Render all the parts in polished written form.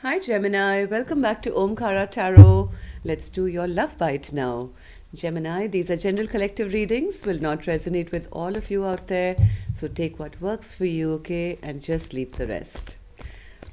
Hi Gemini, welcome back to Omkara Tarot. Let's do your love bite now. Gemini, these are general collective readings, will not resonate with all of you out there. So take what works for you, okay, and just leave the rest.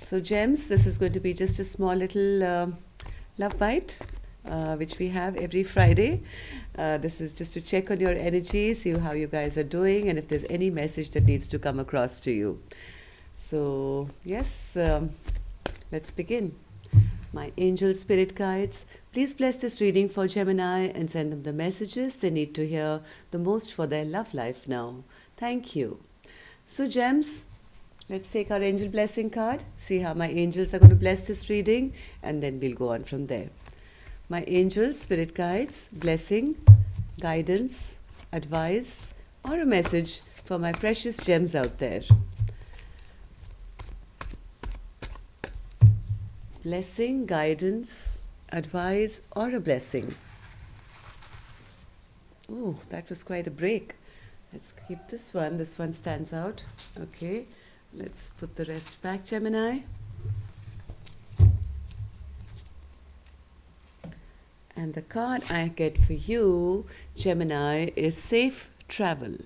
So, Gems, this is going to be just a small little love bite, which we have every Friday. This is just to check on your energy, see how you guys are doing, and if there's any message that needs to come across to you. So, yes, let's begin. My angel spirit guides, please bless this reading for Gemini and send them the messages they need to hear the most for their love life now. Thank you. So, Gems, let's take our angel blessing card, see how my angels are going to bless this reading, and then we'll go on from there. My angel spirit guides, blessing, guidance, advice, or a message for my precious gems out there. Blessing, guidance, advice, or a blessing. Ooh, that was quite a break. Let's keep this one. This one stands out. Okay, let's put the rest back, Gemini. And the card I get for you, Gemini, is safe travel.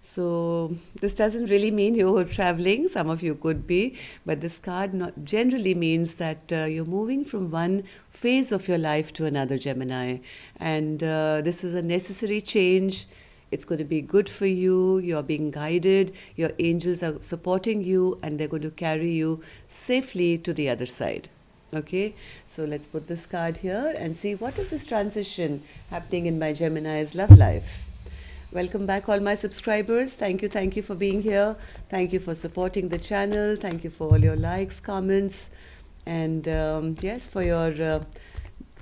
So this doesn't really mean you're traveling. Some of you could be, but this card generally means that you're moving from one phase of your life to another, Gemini. And this is a necessary change. It's going to be good for you. You're being guided. Your angels are supporting you, and they're going to carry you safely to the other side. Okay, so let's put this card here and see what is this transition happening in my Gemini's love life. Welcome back, all my subscribers. Thank you for being here. Thank you for supporting the channel. Thank you for all your likes, comments, and yes, for your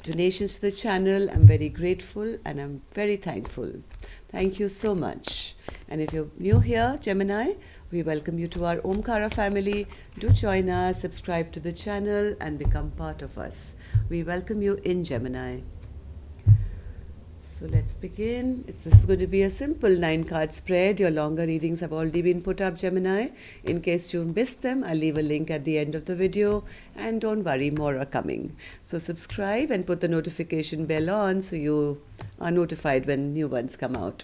donations to the channel. I'm very grateful and I'm very thankful. Thank you so much. And if you're new here, Gemini, we welcome you to our Omkara family. Do join us, subscribe to the channel, and become part of us. We welcome you in, Gemini. So let's begin. This is going to be a simple 9-card spread. Your longer readings have already been put up, Gemini. In case you've missed them, I'll leave a link at the end of the video. And don't worry, more are coming. So subscribe and put the notification bell on so you are notified when new ones come out.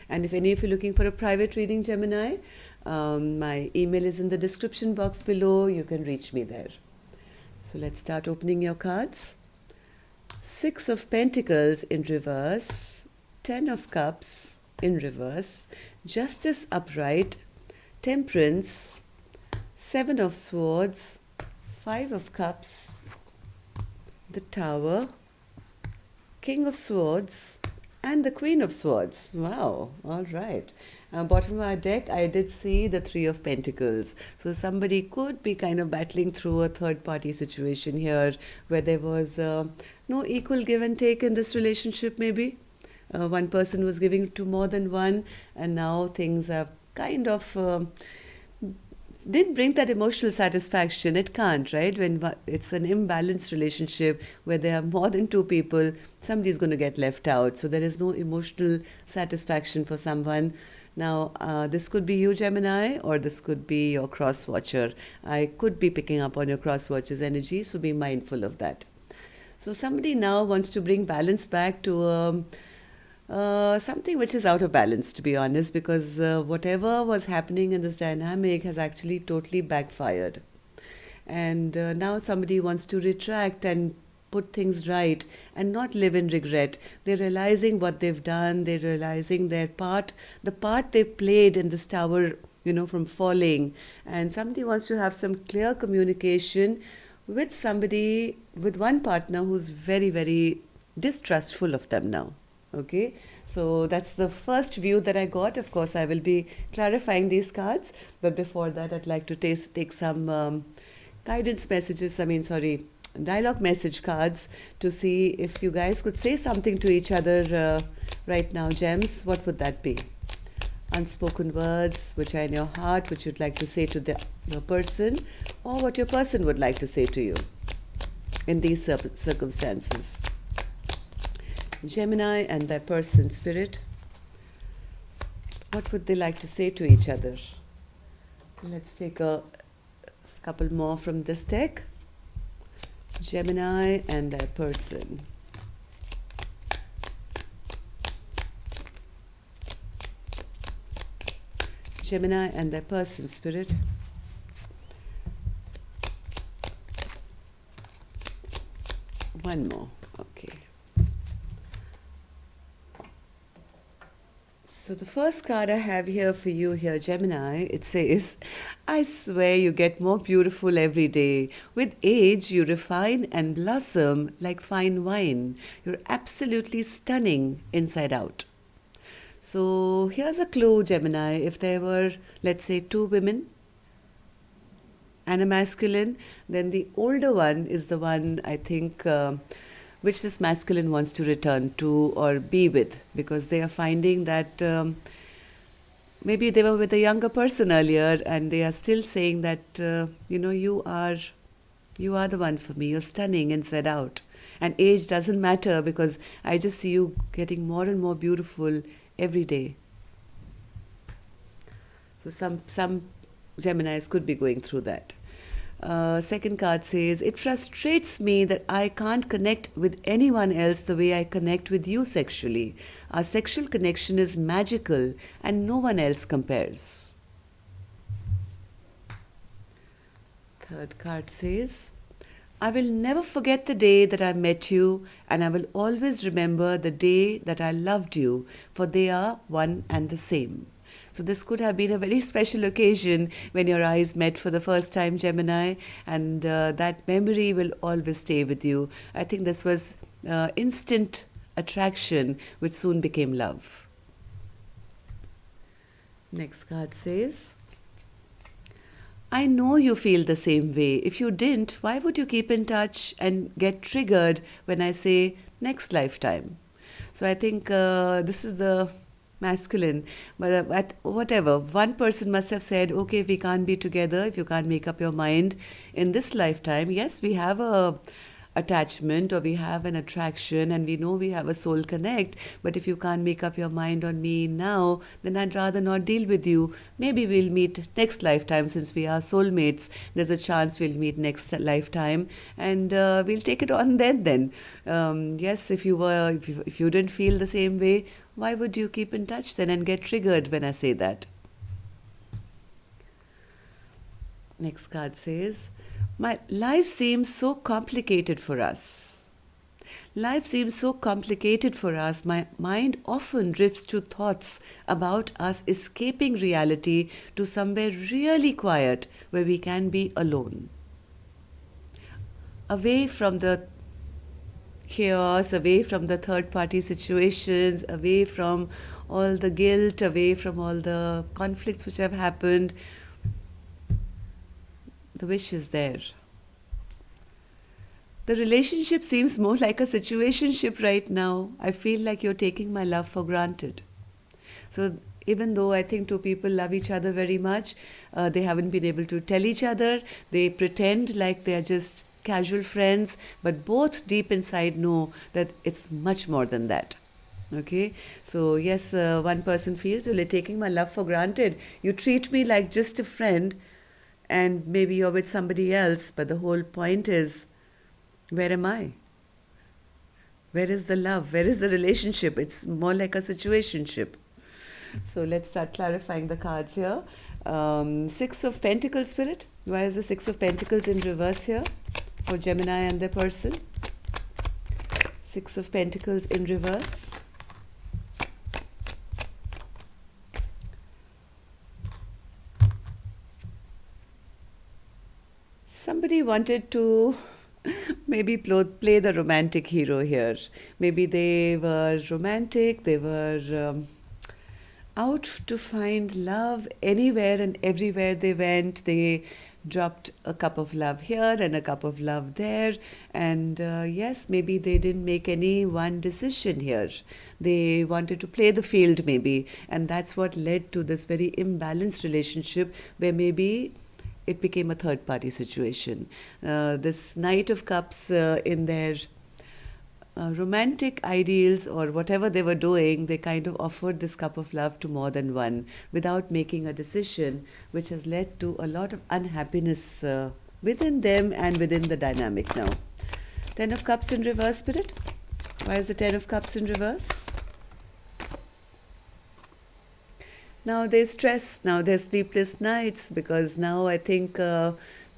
And if any of you are looking for a private reading, Gemini, my email is in the description box below. You can reach me there. So let's start opening your cards. 6 of Pentacles in reverse, 10 of Cups in reverse, Justice upright, Temperance, 7 of Swords, 5 of Cups, the Tower, King of Swords, and the Queen of Swords. Wow, all right. Bottom of my deck, I did see the 3 of Pentacles. So somebody could be kind of battling through a third-party situation here where there was no equal give and take in this relationship, maybe. One person was giving to more than one, and now things have kind of didn't bring that emotional satisfaction. It can't, right? When it's an imbalanced relationship where there are more than 2 people, somebody's going to get left out. So there is no emotional satisfaction for someone. Now, this could be you, Gemini, or this could be your cross-watcher. I could be picking up on your cross-watcher's energy, so be mindful of that. So somebody now wants to bring balance back to something which is out of balance, to be honest, because whatever was happening in this dynamic has actually totally backfired. And now somebody wants to retract and put things right and not live in regret. They're realizing what they've done. They're realizing the part they've played in this tower, from falling. And somebody wants to have some clear communication with somebody, with one partner who's very, very distrustful of them now. Okay, so that's the first view that I got. Of course, I will be clarifying these cards, but before that, I'd like to take some guidance messages, dialogue message cards to see if you guys could say something to each other right now, Gems. What would that be? Unspoken words which are in your heart, which you'd like to say to your person, or what your person would like to say to you in these circumstances. Gemini and their person, spirit, what would they like to say to each other? Let's take a couple more from this deck. Gemini and their person. Gemini and their person, Spirit. One more. Okay. So the first card I have here for you here, Gemini, it says, I swear you get more beautiful every day. With age, you refine and blossom like fine wine. You're absolutely stunning inside out. So here's a clue, Gemini. If there were, let's say, two women and a masculine, then the older one is the one, I think, which this masculine wants to return to or be with, because they are finding that maybe they were with a younger person earlier and they are still saying that, you are the one for me. You're stunning inside out. And age doesn't matter, because I just see you getting more and more beautiful every day. So some Geminis could be going through that. Second card says, it frustrates me that I can't connect with anyone else the way I connect with you sexually. Our sexual connection is magical and no one else compares. Third card says, I will never forget the day that I met you, and I will always remember the day that I loved you, for they are one and the same. So this could have been a very special occasion when your eyes met for the first time, Gemini, and that memory will always stay with you. I think this was instant attraction, which soon became love. Next card says, I know you feel the same way. If you didn't, why would you keep in touch and get triggered when I say next lifetime? So I think this is the masculine, but whatever, one person must have said, okay, if we can't be together, if you can't make up your mind in this lifetime, yes, we have a attachment or we have an attraction and we know we have a soul connect, but if you can't make up your mind on me now, then I'd rather not deal with you. Maybe we'll meet next lifetime. Since we are soulmates, there's a chance we'll meet next lifetime, and we'll take it on then. Yes, if you didn't feel the same way, why would you keep in touch then and get triggered when I say that? Next card says, my life seems so complicated for us. Life seems so complicated for us. My mind often drifts to thoughts about us escaping reality to somewhere really quiet where we can be alone. Away from the chaos, away from the third-party situations, away from all the guilt, away from all the conflicts which have happened. The wish is there. The relationship seems more like a situationship right now. I feel like you're taking my love for granted. So even though I think two people love each other very much, they haven't been able to tell each other. They pretend like they're just casual friends, but both deep inside know that it's much more than that. Okay, so yes, one person feels, well, you're taking my love for granted. You treat me like just a friend, and maybe you're with somebody else, but the whole point is, where am I? Where is the love? Where is the relationship? It's more like a situationship. So let's start clarifying the cards here. Six of Pentacles, Spirit. Why is the Six of Pentacles in reverse here for Gemini and their person? Six of Pentacles in reverse. Somebody wanted to maybe play the romantic hero here. Maybe they were romantic, they were out to find love anywhere and everywhere they went. They dropped a cup of love here and a cup of love there. And yes, maybe they didn't make any one decision here. They wanted to play the field maybe. And that's what led to this very imbalanced relationship where maybe it became a third-party situation. This Knight of Cups in their romantic ideals or whatever they were doing, they kind of offered this cup of love to more than one without making a decision, which has led to a lot of unhappiness within them and within the dynamic now. Ten of Cups in reverse, Spirit. Why is the Ten of Cups in reverse? Now there's stress, now there's sleepless nights, because now I think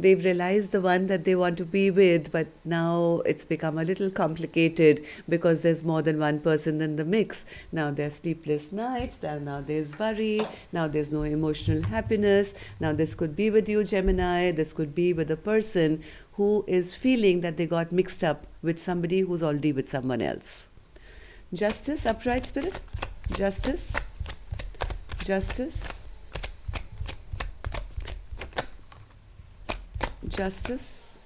they've realized the one that they want to be with, but now it's become a little complicated because there's more than one person in the mix. Now there's sleepless nights, now there's worry, now there's no emotional happiness. Now this could be with you, Gemini, this could be with a person who is feeling that they got mixed up with somebody who's already with someone else. Justice, upright, Spirit. Justice. Justice. Justice.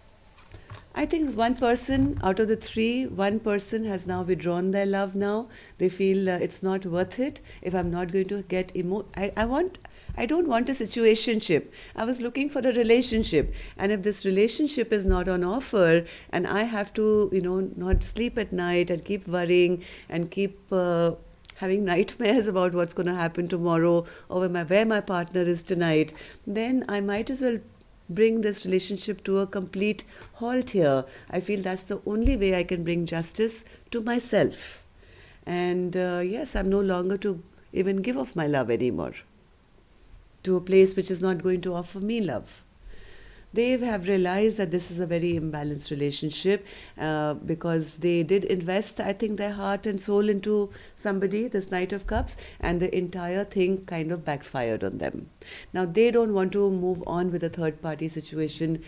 I think one person out of the three, one person has now withdrawn their love now. They feel it's not worth it if I'm not going to get I don't want a situationship. I was looking for a relationship. And if this relationship is not on offer and I have to, not sleep at night and keep worrying and keep having nightmares about what's going to happen tomorrow or where my partner is tonight, then I might as well bring this relationship to a complete halt here. I feel that's the only way I can bring justice to myself. And yes, I'm no longer to even give off my love anymore to a place which is not going to offer me love. They have realized that this is a very imbalanced relationship because they did invest, I think, their heart and soul into somebody, this Knight of Cups, and the entire thing kind of backfired on them. Now, they don't want to move on with a third-party situation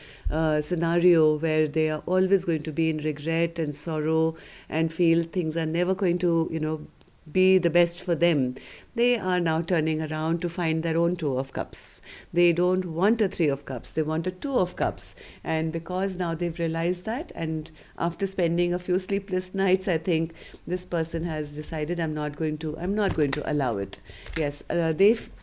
scenario where they are always going to be in regret and sorrow and feel things are never going to, be the best for them. They are now turning around to find their own Two of Cups. They don't want a Three of Cups. They want a Two of Cups. And because now they've realized that, and after spending a few sleepless nights, I think this person has decided I'm not going to allow it. Yes,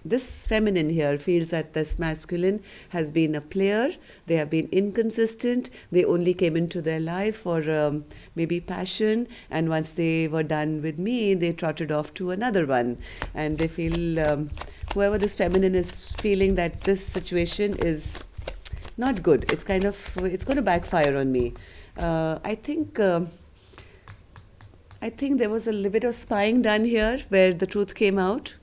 this feminine here feels that this masculine has been a player. They have been inconsistent. They only came into their life for maybe passion, and once they were done with me, they trotted off to another one. And they feel, whoever this feminine is feeling that this situation is not good. It's going to backfire on me. I think there was a little bit of spying done here where the truth came out.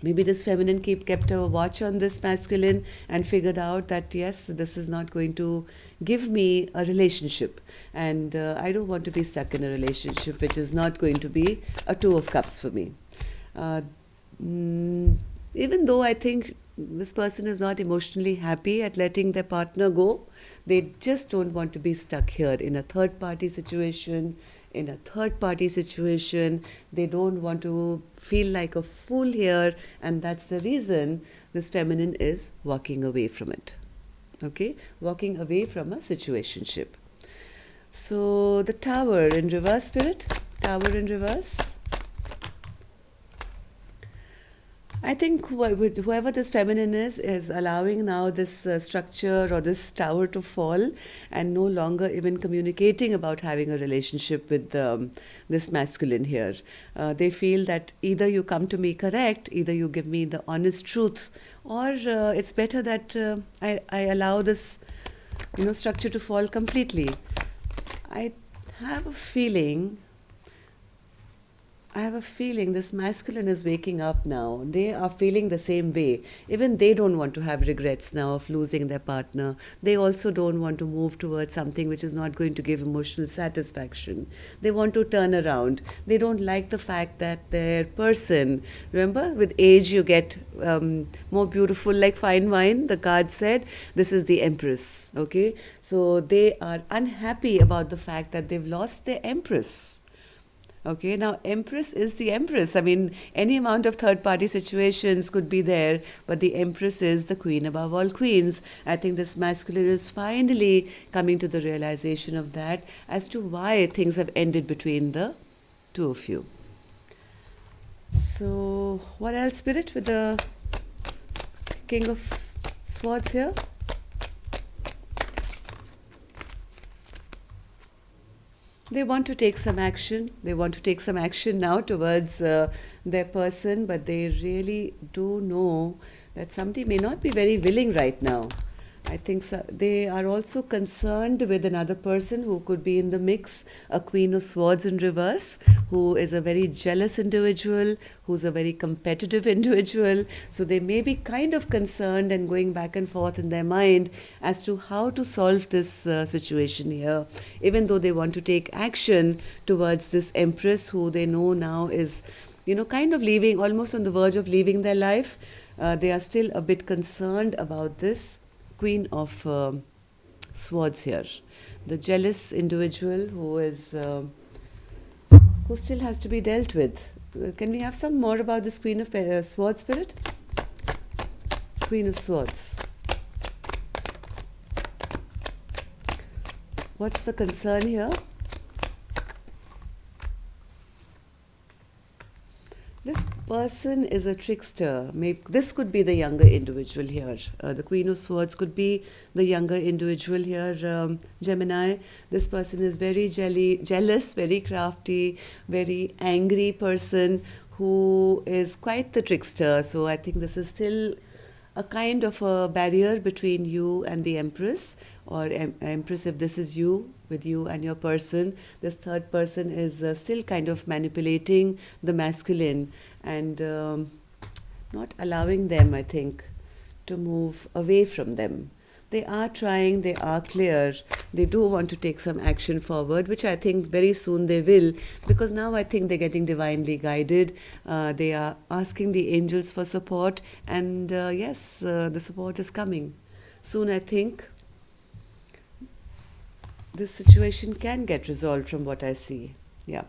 Maybe this feminine kept a watch on this masculine and figured out that, yes, this is not going to give me a relationship. And I don't want to be stuck in a relationship which is not going to be a Two of Cups for me. Even though I think this person is not emotionally happy at letting their partner go, they just don't want to be stuck here in a third-party situation. They don't want to feel like a fool here, and that's the reason this feminine is walking away from it. Okay, walking away from a situationship. So the Tower in reverse, Spirit. Tower in reverse. I think whoever this feminine is allowing now this structure or this tower to fall and no longer even communicating about having a relationship with this masculine here. They feel that either you come to me correct, either you give me the honest truth, or it's better that I allow this structure to fall completely. I have a feeling this masculine is waking up now. They are feeling the same way. Even they don't want to have regrets now of losing their partner. They also don't want to move towards something which is not going to give emotional satisfaction. They want to turn around. They don't like the fact that their person, remember, with age you get more beautiful like fine wine, the card said. This is the Empress, okay? So they are unhappy about the fact that they've lost their Empress. Okay, now Empress is the Empress. I mean, any amount of third-party situations could be there, but the Empress is the queen above all queens. I think this masculine is finally coming to the realization of that as to why things have ended between the two of you. So, what else, Spirit, with the King of Swords here? They want to take some action. They want to take some action now towards their person, but they really do know that somebody may not be very willing right now. I think so, they are also concerned with another person who could be in the mix, a Queen of Swords in reverse, who is a very jealous individual, who's a very competitive individual. So they may be kind of concerned and going back and forth in their mind as to how to solve this situation here, even though they want to take action towards this Empress who they know now is, kind of leaving, almost on the verge of leaving their life. They are still a bit concerned about this Queen of Swords here. The jealous individual who still has to be dealt with. Can we have some more about this Queen of Swords spirit? Queen of Swords. What's the concern here? This person is a trickster. Maybe this could be the younger individual here. The Queen of Swords could be the younger individual here, Gemini. This person is very jealous, very crafty, very angry person who is quite the trickster. So I think this is still a kind of a barrier between you and the Empress, or Empress, if this is you, with you and your person. This third person is still kind of manipulating the masculine and not allowing them, I think, to move away from them. They are trying, they are clear, they do want to take some action forward, which I think very soon they will, because now I think they're getting divinely guided. They are asking the angels for support, and yes, the support is coming. Soon I think this situation can get resolved from what I see. Yeah.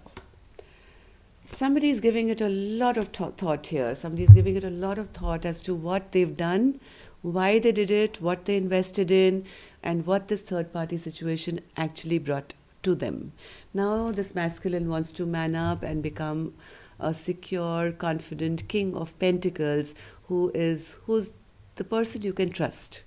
Somebody is giving it a lot of thought here. Somebody is giving it a lot of thought as to what they've done, why they did it, what they invested in, and what this third party situation actually brought to them. Now this masculine wants to man up and become a secure, confident king of pentacles who's the person you can trust.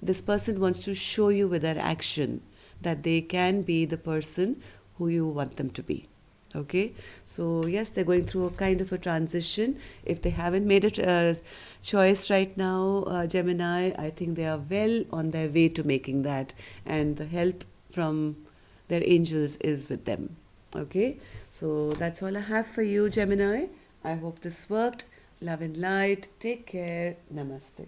This person wants to show you with their action that they can be the person who you want them to be. Okay, so yes, they're going through a kind of a transition. If they haven't made a choice right now, Gemini, I think they are well on their way to making that, and the help from their angels is with them. Okay, so that's all I have for you, Gemini. I hope this worked. Love and light. Take care. Namaste.